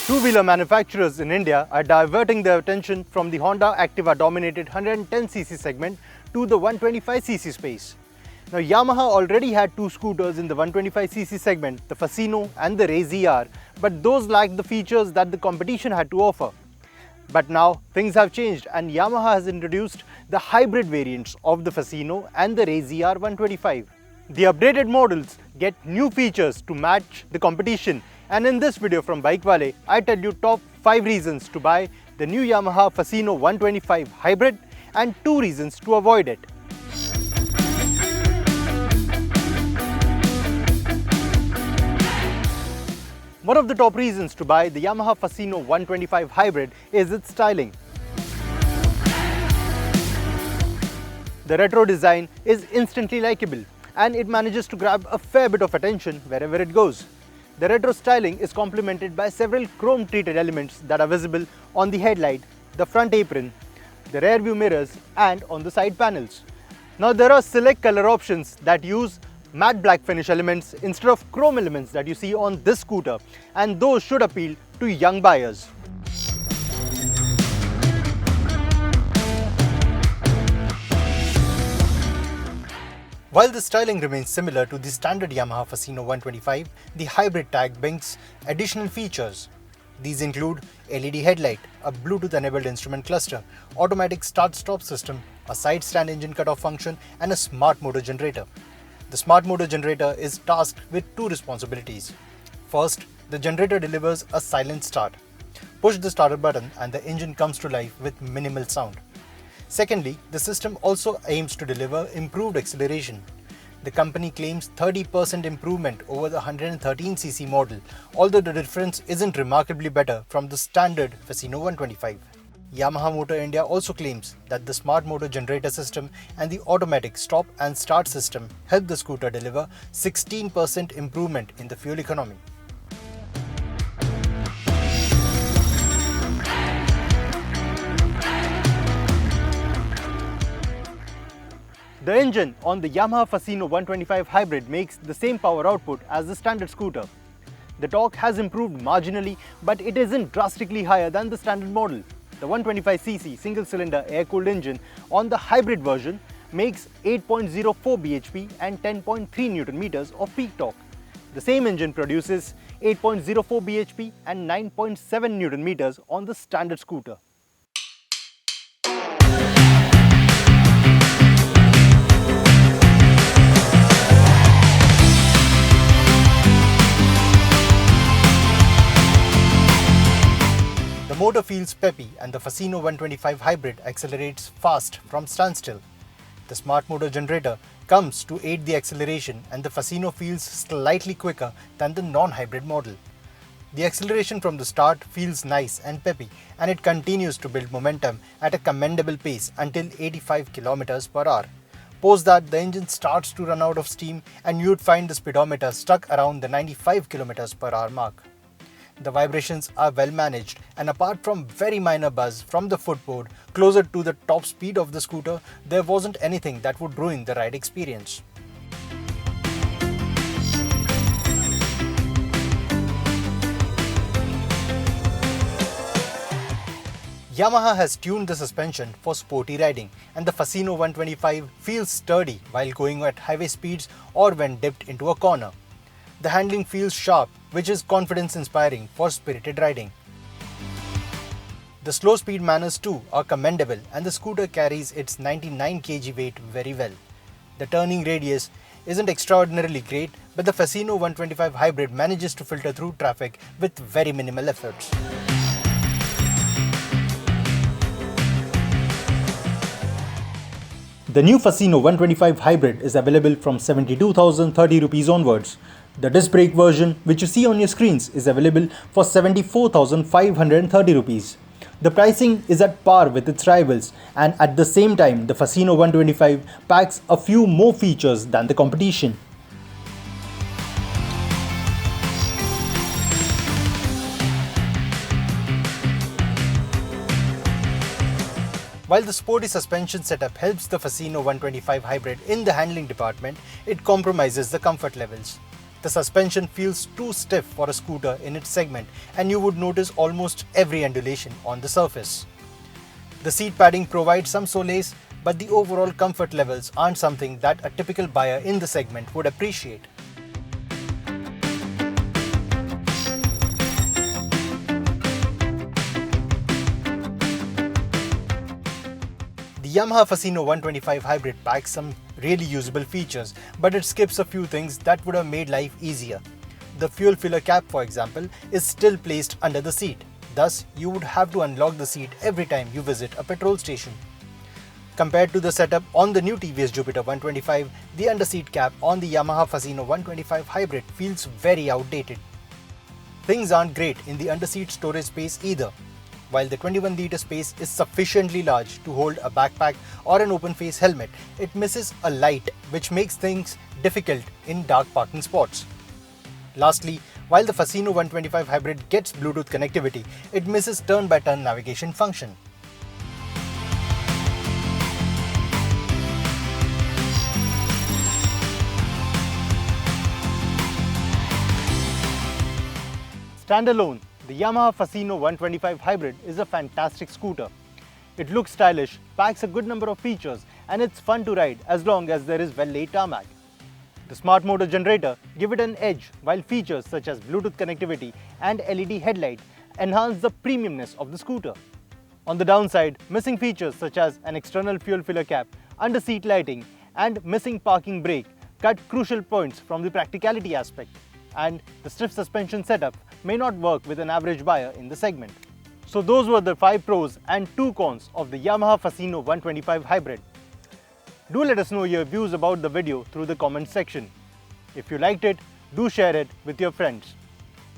Two-wheeler manufacturers in India are diverting their attention from the Honda Activa-dominated 110cc segment to the 125cc space. Now, Yamaha already had two scooters in the 125cc segment, the Fasino and the Ray ZR, but those lacked the features that the competition had to offer. But now things have changed and Yamaha has introduced the hybrid variants of the Fasino and the Ray ZR 125. The updated models get new features to match the competition, and in this video from Bikewale, I tell you top 5 reasons to buy the new Yamaha Fasino 125 hybrid and 2 reasons to avoid it. One of the top reasons to buy the Yamaha Fasino 125 hybrid is its styling. The retro design is instantly likable and it manages to grab a fair bit of attention wherever it goes. The retro styling is complemented by several chrome treated elements that are visible on the headlight, the front apron, the rear view mirrors and on the side panels. Now there are select color options that use matte black finish elements instead of chrome elements that you see on this scooter, and those should appeal to young buyers. While the styling remains similar to the standard Yamaha Fasino 125, the hybrid tag brings additional features. These include LED headlight, a Bluetooth-enabled instrument cluster, automatic start-stop system, a side stand engine cutoff function, and a smart motor generator. The smart motor generator is tasked with 2 responsibilities. First, the generator delivers a silent start. Push the starter button and the engine comes to life with minimal sound. Secondly, the system also aims to deliver improved acceleration. The company claims 30% improvement over the 113cc model, although the difference isn't remarkably better from the standard Fasino 125. Yamaha Motor India also claims that the smart motor generator system and the automatic stop and start system help the scooter deliver 16% improvement in the fuel economy. The engine on the Yamaha Fasino 125 hybrid makes the same power output as the standard scooter. The torque has improved marginally, but it isn't drastically higher than the standard model. The 125cc single-cylinder air-cooled engine on the hybrid version makes 8.04 bhp and 10.3 Nm of peak torque. The same engine produces 8.04 bhp and 9.7 Nm on the standard scooter. The motor feels peppy and the Fasino 125 hybrid accelerates fast from standstill. The smart motor generator comes to aid the acceleration and the Fasino feels slightly quicker than the non-hybrid model. The acceleration from the start feels nice and peppy and it continues to build momentum at a commendable pace until 85 km per hour. Post that, the engine starts to run out of steam and you'd find the speedometer stuck around the 95 km per hour mark. The vibrations are well managed and apart from very minor buzz from the footboard closer to the top speed of the scooter, there wasn't anything that would ruin the ride experience. Yamaha has tuned the suspension for sporty riding and the Fasino 125 feels sturdy while going at highway speeds or when dipped into a corner. The handling feels sharp, which is confidence-inspiring for spirited riding. The slow speed manners too are commendable and the scooter carries its 99 kg weight very well. The turning radius isn't extraordinarily great, but the Fasino 125 hybrid manages to filter through traffic with very minimal efforts. The new Fasino 125 hybrid is available from 72,030 rupees onwards. The disc brake version, which you see on your screens, is available for 74,530 rupees. The pricing is at par with its rivals, and at the same time, the Fasino 125 packs a few more features than the competition. While the sporty suspension setup helps the Fasino 125 hybrid in the handling department, it compromises the comfort levels. The suspension feels too stiff for a scooter in its segment, and you would notice almost every undulation on the surface. The seat padding provides some solace, but the overall comfort levels aren't something that a typical buyer in the segment would appreciate. The Yamaha Fasino 125 Hybrid packs some really usable features, but it skips a few things that would have made life easier. The fuel filler cap, for example, is still placed under the seat. Thus, you would have to unlock the seat every time you visit a petrol station. Compared to the setup on the new TVS Jupiter 125, the underseat cap on the Yamaha Fasino 125 Hybrid feels very outdated. Things aren't great in the underseat storage space either. While the 21-litre space is sufficiently large to hold a backpack or an open-face helmet, it misses a light which makes things difficult in dark parking spots. Lastly, while the Fasino 125 Hybrid gets Bluetooth connectivity, it misses turn-by-turn navigation function. Standalone, the Yamaha Fasino 125 Hybrid is a fantastic scooter. It looks stylish, packs a good number of features, and it's fun to ride as long as there is well-laid tarmac. The smart motor generator give it an edge, while features such as Bluetooth connectivity and LED headlight enhance the premiumness of the scooter. On the downside, missing features such as an external fuel filler cap, under-seat lighting, and missing parking brake cut crucial points from the practicality aspect. And the stiff suspension setup may not work with an average buyer in the segment. So those were the 5 pros and 2 cons of the Yamaha Fasino 125 Hybrid. Do let us know your views about the video through the comments section. If you liked it, do share it with your friends.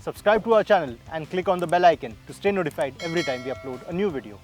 Subscribe to our channel and click on the bell icon to stay notified every time we upload a new video.